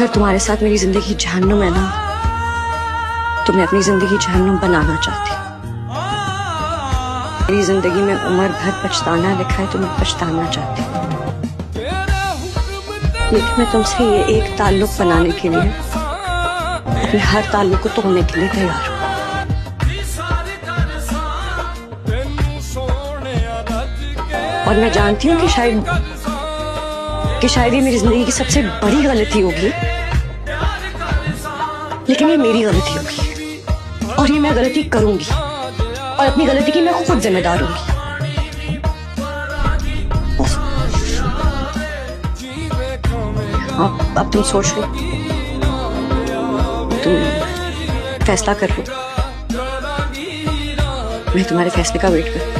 अगर तुम्हारे साथ मेरी जिंदगी जहन्नुम है ना, तो मैं अपनी जिंदगी जहन्नुम बनाना चाहती हूँ। मेरी जिंदगी में उम्र भर पछताना लिखा है, तो मैं पछताना चाहती हूँ। लेकिन मैं तुमसे ये एक ताल्लुक बनाने के लिए अपने हर ताल्लुक को तोड़ने के लिए तैयार हूँ। और मैं जानती हूँ कि शायद ये मेरी जिंदगी की सबसे बड़ी गलती होगी, लेकिन ये मेरी गलती होगी और ये मैं गलती करूंगी और अपनी गलती की मैं खुद जिम्मेदार होंगी। अब तुम सोच लो, तुम फैसला कर लो, मैं तुम्हारे फैसले का वेट करूं।